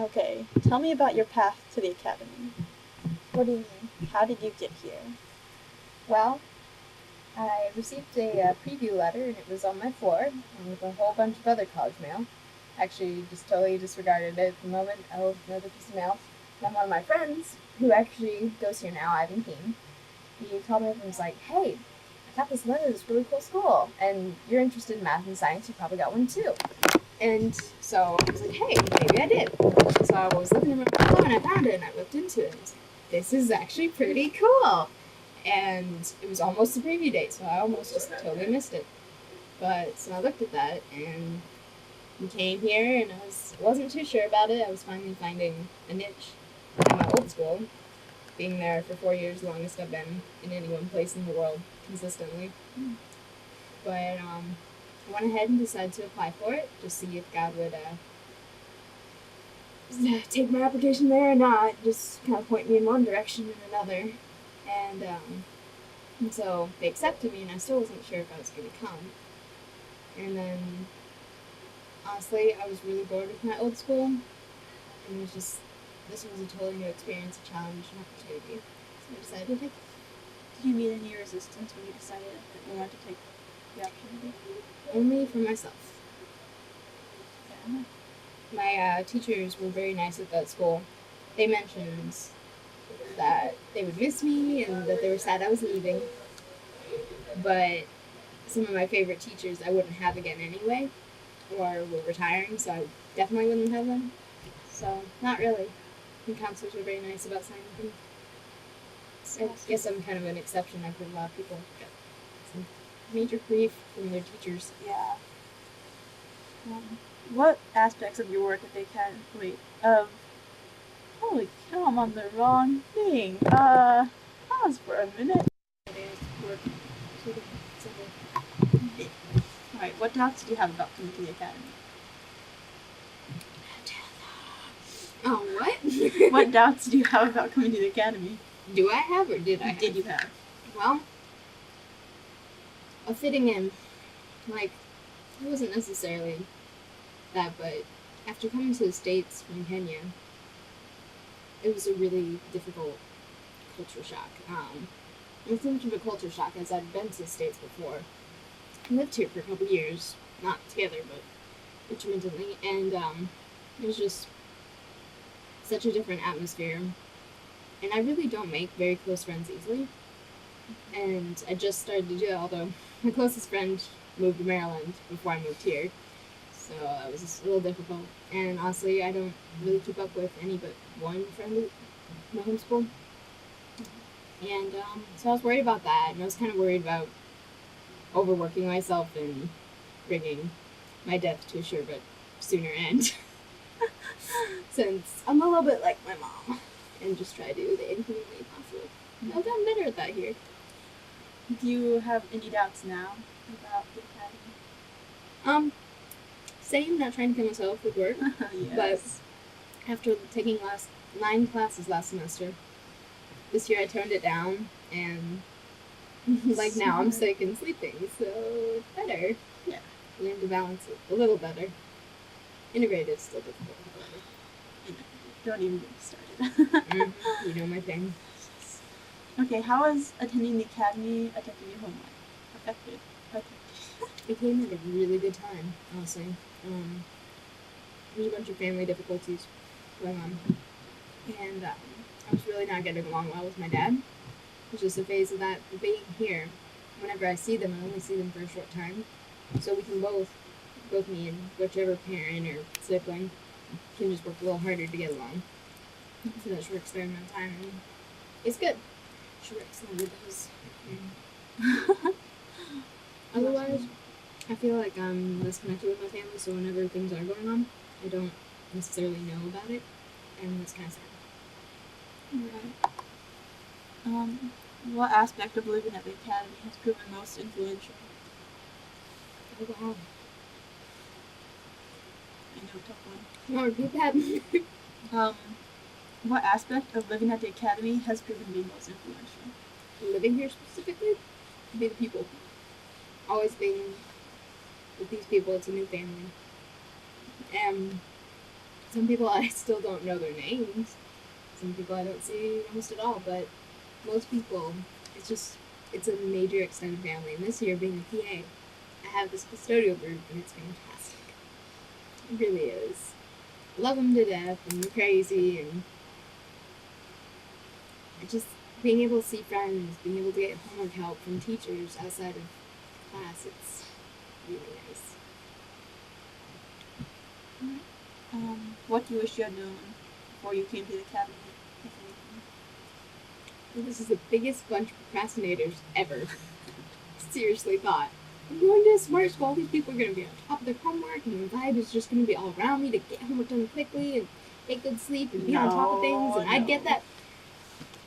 Okay, tell me about your path to the academy. What do you mean? How did you get here? Well, I received a preview letter, and it was on my floor, and with a whole bunch of other college mail. Actually, just totally disregarded it at the moment. I opened another piece of mail. And one of my friends, who actually goes here now, Ivan Keene, he called me up and was like, "Hey, I got this letter to this really cool school, and you're interested in math and science, you probably got one too." And so I was like, "Hey, maybe I did." So I was looking at my phone, and I found it, and I looked into it, and I was like, "This is actually pretty cool." And it was almost the preview date, so I almost just totally missed it. But so I looked at that, and we came here, and wasn't too sure about it. I was finally finding a niche at my old school, being there for 4 years, the longest I've been in any one place in the world consistently. But I went ahead and decided to apply for it, just see if God would take my application there or not, just kind of point me in one direction or another. And so they accepted me, and I still wasn't sure if I was going to come. And then, honestly, I was really bored with my old school, and it was just, this was a totally new experience, a challenge, an opportunity. So I decided to take it. Did you meet any resistance when you decided that you wanted to take the opportunity? Only for myself. Yeah. My teachers were very nice at that school. They mentioned that they would miss me and that they were sad I was leaving. But some of my favorite teachers I wouldn't have again anyway, or were retiring, so I definitely wouldn't have them. So, not really. And counselors were very nice about signing me. So I guess I'm kind of an exception. I've heard a lot of people get some major grief from their teachers. Yeah. What aspects of your work at the academy, holy cow, I'm on the wrong thing. Pause for a minute. Alright, what doubts do you have about coming to the academy? Oh, what? What doubts do you have about coming to the academy? Do I have, or did I have? Did you have? Well, of fitting in, like, it wasn't necessarily that, but after coming to the States from Kenya, it was a really difficult culture shock. It was so much of a culture shock as I'd been to the States before. I lived here for a couple years, not together, but intermittently, and it was just such a different atmosphere. And I really don't make very close friends easily. And I just started to do it, although my closest friend moved to Maryland before I moved here. So that was a little difficult. And honestly, I don't really keep up with any but one friend at my homeschool. And so I was worried about that. And I was kind of worried about overworking myself and bringing my death to a sure but sooner end. Since I'm a little bit like my mom. And just try to do the interviewee possible. I've gotten better at that here. Do you have any doubts now about the academy? Same, not trying to kill myself with work. Yes. But after taking 9 classes last semester, this year I toned it down, and like now I'm sick and sleeping, so it's better. Yeah. Learn to balance it a little better. Integrate is still difficult, however. Don't even get started. You know my thing. Okay, how has attending the academy affected your home life? Affected. It came at a really good time, honestly. There's a bunch of family difficulties going on. And I was really not getting along well with my dad. It was just a phase of that. But being here, whenever I see them, I only see them for a short time. So we can both me and whichever parent or sibling, can just work a little harder to get along. So that short experiment of time. And it's good. Short experiment is. Otherwise, I feel like I'm less connected with my family, so whenever things are going on, I don't necessarily know about it, and that's kind of sad. Right. What aspect of living at the academy has proven most influential? Oh, wow. I know, tough one. Can I repeat that? What aspect of living at the academy has proven to be most influential? Living here specifically? To be the people. Always being with these people, it's a new family. Some people I still don't know their names. Some people I don't see almost at all. But most people, it's a major extended family. And this year, being a PA, I have this custodial group, and it's fantastic. It really is. I love them to death, and they're crazy, and just being able to see friends, being able to get homework help from teachers outside of class, it's really nice. What do you wish you had known before you came to the academy? If anything? This is the biggest bunch of procrastinators ever. Seriously thought, I'm going to a smart school, these people are going to be on top of their homework, and the vibe is just going to be all around me to get homework done quickly and get good sleep and be on top of things, and I'd get that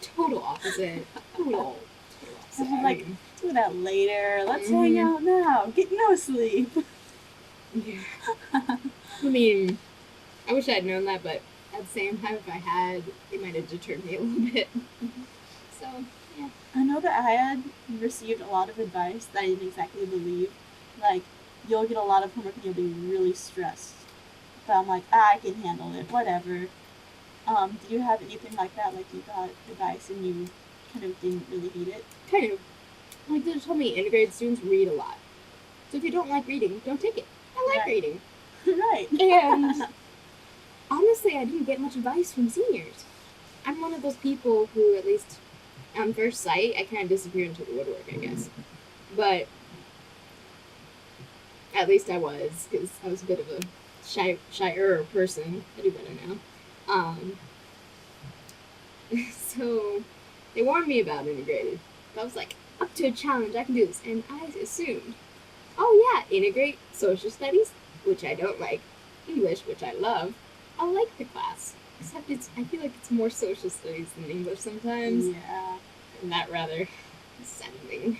total opposite. Total opposite. I'm like, do that later. Let's hang out now. Get no sleep. Yeah. I mean, I wish I'd known that, but at the same time, if I had, it might have deterred me a little bit. So, yeah. I know that I had received a lot of advice that I didn't exactly believe. Like, you'll get a lot of homework and you'll be really stressed. But I'm like, I can handle it, whatever. Do you have anything like that? Like, you got advice and you kind of didn't really heed it? Kind of. Like, they told me integrated students read a lot. So if you don't like reading, don't take it. I like reading. Right. And honestly, I didn't get much advice from seniors. I'm one of those people who, at least on first sight, I kind of disappear into the woodwork, I guess. But at least I was, because I was a bit of a shyer person. I do better now. So they warned me about integrated. I was like, up to a challenge, I can do this. And I assumed, oh yeah, integrate social studies, which I don't like, English, which I love. I like the class, except I feel like it's more social studies than English sometimes. Yeah. And that rather saddening.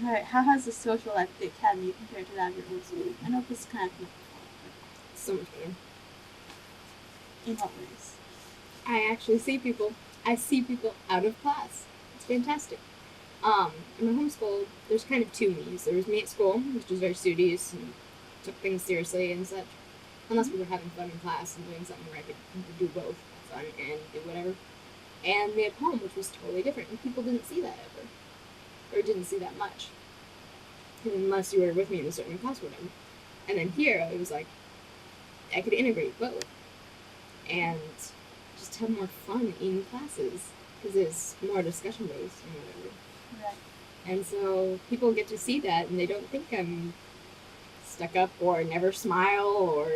Alright, how has the social life at the academy compared to that of your old school? I know this is kind of So much better. in what ways? I actually see people. I see people out of class. It's fantastic. In my homeschool, there's kind of two me's. There was me at school, which was very studious and took things seriously and such. Unless we were having fun in class and doing something where I could do both, have fun and do whatever. And me at home, which was totally different. And people didn't see that ever. Or didn't see that much. Unless you were with me in a certain class or whatever. And then here, it was like, I could integrate both. And just have more fun in classes. Because it's more discussion based and whatever. Right. And so people get to see that and they don't think I'm stuck up or never smile or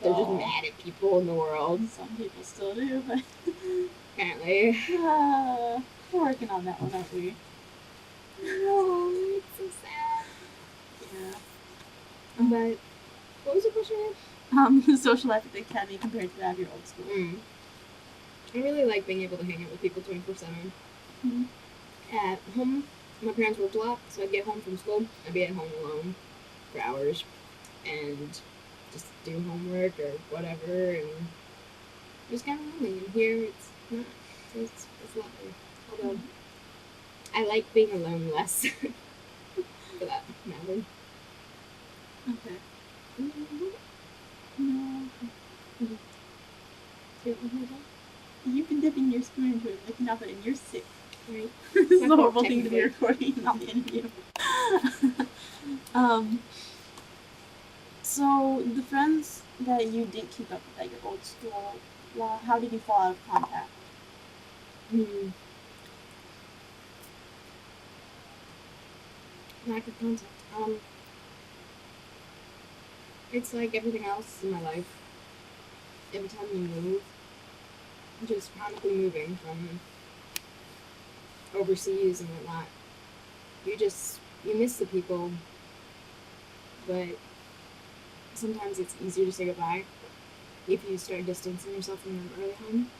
they're just mad at people in the world. Some people still do, but apparently. We're working on that one, aren't we? No, it's so sad. Yeah. But what was your question again? Social life at the academy compared to that of your old school. I really like being able to hang out with people 24/7. Mm-hmm. At home, my parents worked a lot, so I'd get home from school, I'd be at home alone for hours and just do homework or whatever, and it was kind of lonely. And here, it's not. It's lovely. Although I like being alone less, for that matter. Okay. No. You've been dipping your spoon into it, looking up at it, and you're sick. Right. This is a horrible thing to be recording on the interview. So the friends that you did keep up with at your old school, how did you fall out of contact? Lack of contact. It's like everything else in my life. Every time you move, just chronically moving from overseas and whatnot, you miss the people, but sometimes it's easier to say goodbye if you start distancing yourself from your early home.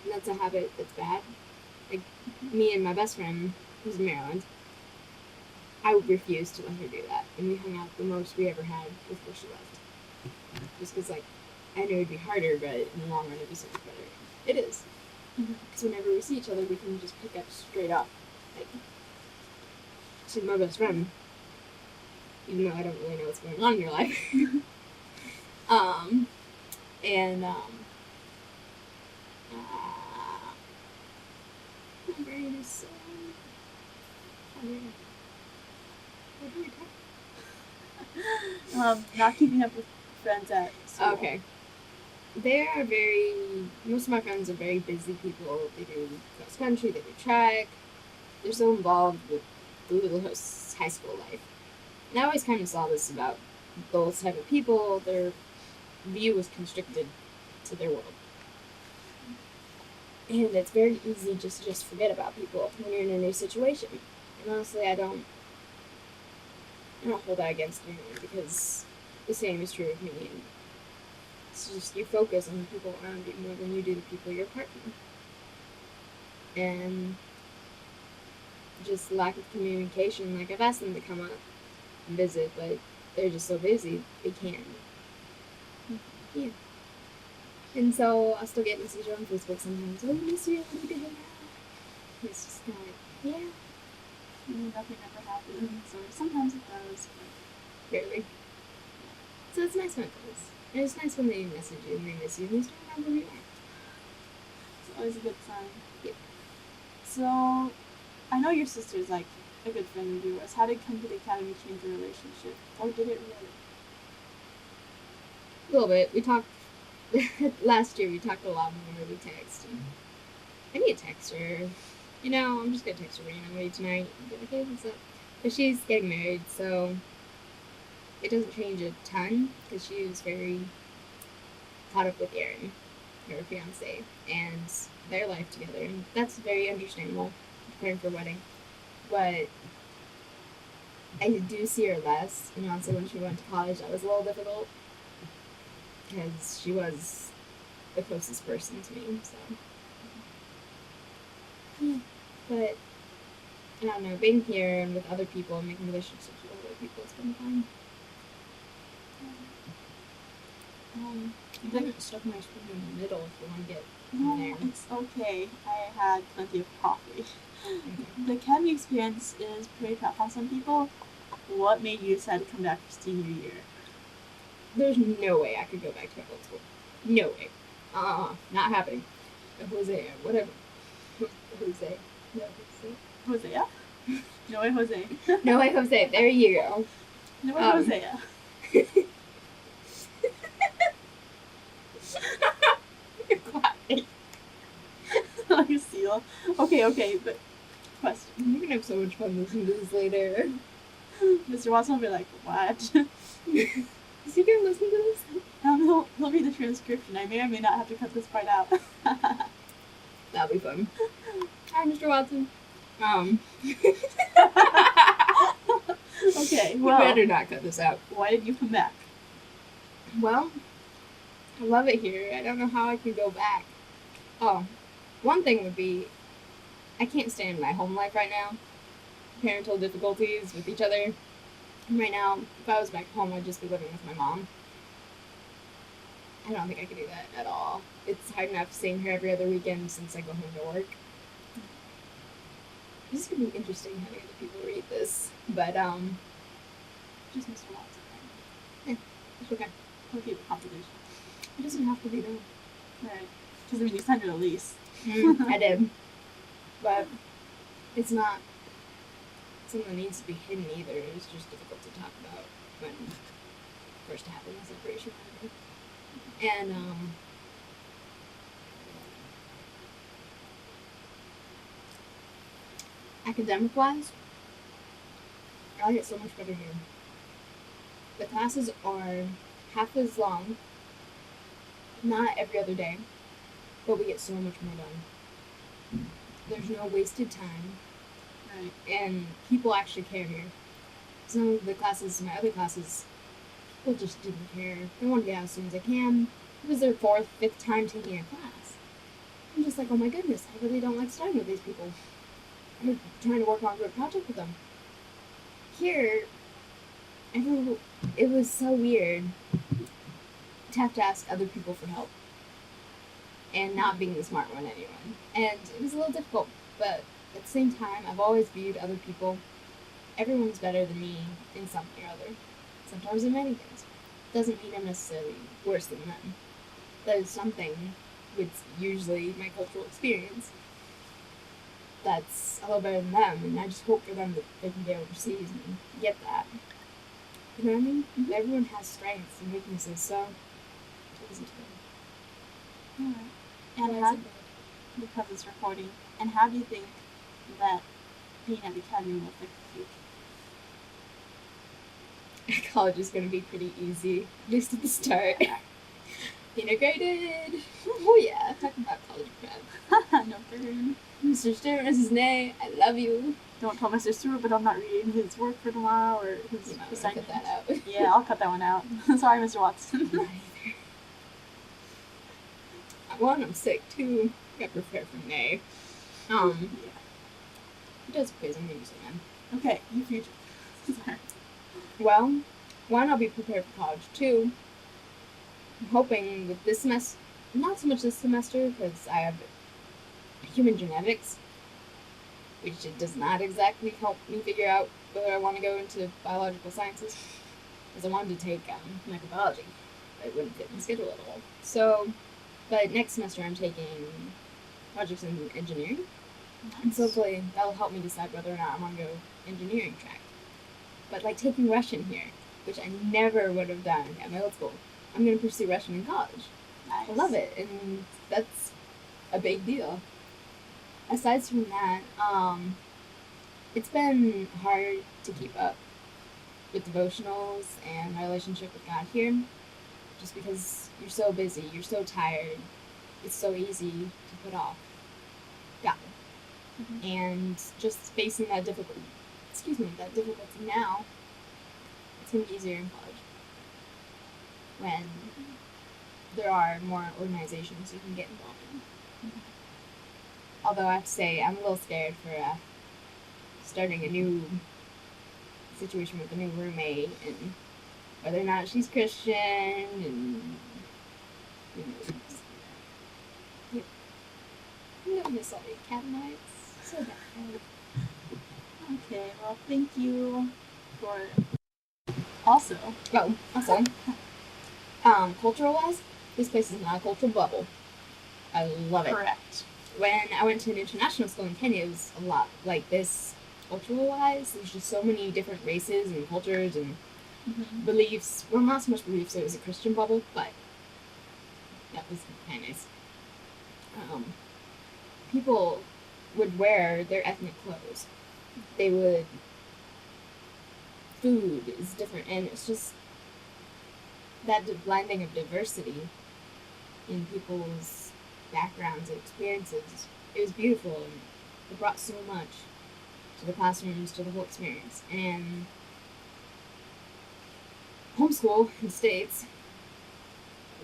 And that's a habit that's bad. Like, me and my best friend, who's in Maryland, I would refuse to let her do that. And we hung out the most we ever had before she left. Just because, like, I know it'd be harder, but in the long run it'd be so much better. It is. Because whenever we see each other, we can just pick up straight up. Like, she's my best friend. even though I don't really know what's going on in your life. And my brain is so Not keeping up with friends at school. Okay. Most of my friends are very busy people. They do cross country, they do track. They're so involved with the little high school life. And I always kind of saw this about those type of people. Their view was constricted to their world. And it's very easy just to forget about people when you're in a new situation. And honestly, I don't hold that against anyone, because the same is true of me. And it's just you focus on the people around you more than you do the people you're apart from. And just lack of communication. Like, I've asked them to come up and visit, but they're just so busy they can't. Yeah. And so I'll still get messages on Facebook sometimes. Oh, miss you, we need to hang out. It's just kind of like, yeah. Nothing ever happens, or sometimes it does, but rarely. So it's nice when it does. And it's nice when they message you and they miss you and they still remember who you are. It's always a good sign. Yep. So, I know your sister's like a good friend of yours. How did Come to the Academy change your relationship? Or did it really? A little bit. We talked last year. We talked a lot more. We text. I need to text her. I'm just gonna text her randomly tonight. And be like, hey, what's up? But she's getting married, so it doesn't change a ton, because she was very caught up with Aaron, her fiance, and their life together, and that's very understandable, preparing for a wedding. But I do see her less, and also when she went to college, that was a little difficult, because she was the closest person to me, so. Yeah. But, I don't know, being here and with other people, making relationships with other people, it's been fun. I think stuck my spoon in the middle if you want to get in there. No, it's okay. I had plenty of coffee. Okay. The academy experience is pretty tough on some people. What made you decide to come back for senior year? There's no way I could go back to my old school. No way. Not happening. Jose, whatever. Jose. No, Jose. Hosea? No way, Jose. No way, Jose. There you go. No way, Hosea. You're quiet. Like a seal. Okay, but question. You're gonna have so much fun listening to this later. Mr. Watson will be like, what? Is he gonna listen to this? He'll read the transcription. I may or may not have to cut this part out. That'll be fun. Hi, Mr. Watson. Okay, You well. better not cut this out. Why did you come back? Well, I love it here. I don't know how I could go back. Oh, one thing would be, I can't stand my home life right now. Parental difficulties with each other. Right now, if I was back home, I'd just be living with my mom. I don't think I could do that at all. It's hard enough seeing her every other weekend since I go home to work. This is going to be interesting having other people read this. But, Just Mr. Watson, right? yeah, it's okay. We'll keep it confidential. It doesn't have to be though. Right. Because, I mean, you signed a lease. I did. But it's not something that needs to be hidden either. It's just difficult to talk about when first happened the separation happened. And, academic-wise, I like it so much better here. The classes are half as long, not every other day, but we get so much more done. There's no wasted time, Right. and people actually care here. Some of the classes, my other classes, people just didn't care. They wanted to get out as soon as they can. It was their 4th, 5th time taking a class. I'm just like, oh my goodness, I really don't like studying with these people. I'm trying to work on a group project with them. Here, it was so weird to have to ask other people for help. And not being the smart one anyway. And it was a little difficult, but at the same time, I've always viewed other people everyone's better than me in something or other. Sometimes in many things. Doesn't mean I'm necessarily worse than them. There's something with usually my cultural experience that's a little better than them, and I just hope for them that they can get overseas and get that. You know what I mean? Mhm. Everyone has strengths and weaknesses, so listen to them. Alright. And how, because it's recording, and how do you think that being at the academy will affect the future? College is going to be pretty easy, at least at the start. Integrated. Oh yeah, talking about college prep. No burn. Mr. Stewart, Mrs. Nay, I love you. Don't tell Mr. Stewart, but I'm not reading his work for tomorrow or his You might want to assignment. cut that out. Yeah, I'll cut that one out. Sorry, Mr. Watson. Not either. One, I'm sick. Two, got prepared for May. Yeah. It does quiz, I'm gonna use it, man. Okay, you future. Sorry. Well, one, I'll be prepared for college. Two, I'm hoping with this semester, not so much this semester, because I have human genetics, which it does not exactly help me figure out whether I want to go into biological sciences, because I wanted to take microbiology, but it wouldn't fit my schedule at all. So, but next semester I'm taking projects in engineering, and so hopefully that'll help me decide whether or not I want to go engineering track. But like taking Russian here, which I never would have done at my old school, I'm going to pursue Russian in college. Nice. I love it, and that's a big deal. Aside from that, it's been hard to keep up with devotionals and my relationship with God here, just because you're so busy, you're so tired, it's so easy to put off God. Mm-hmm. And just facing that difficulty now, it's going to be easier in college when there are more organizations you can get involved in. Mm-hmm. Although I have to say, I'm a little scared for starting a new situation with a new roommate and whether or not she's Christian and who knows. I'm gonna miss all the academics. So bad. Okay, well, thank you for also. Oh, also, cultural-wise, this place is not a cultural bubble. I love it. Correct. When I went to an international school in Kenya, it was a lot like this cultural-wise. There's just so many different races and cultures and beliefs. Well, not so much beliefs, it was a Christian bubble, but that was kind of nice. People would wear their ethnic clothes. They would... Food is different, and it's just that blending of diversity in people's backgrounds and experiences. It was beautiful, and it brought so much to the classrooms, to the whole experience. And homeschool in the States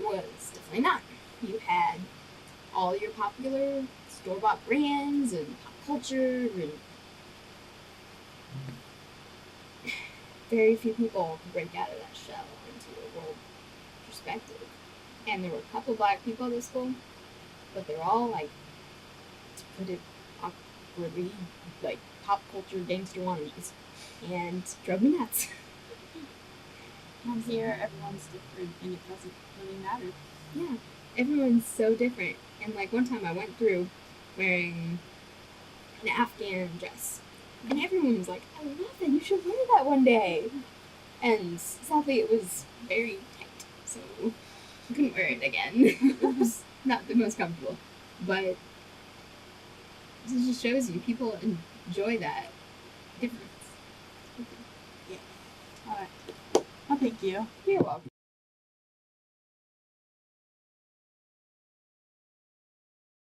was definitely not. You had all your popular store-bought brands and pop culture, and very few people could break out of that shell into a world perspective. And there were a couple black people at this school, but they're all like, to put it awkwardly, like pop culture gangster wannabes, and drove me nuts. And here, everyone's different, and it doesn't really matter. Yeah, everyone's so different. And like one time I went through wearing an Afghan dress, and everyone was like, I love it, you should wear that one day. And sadly it was very tight, so I couldn't wear it again. It was not the most comfortable. But it just shows you people enjoy that difference. Yeah. Alright. Well, thank you. You're welcome.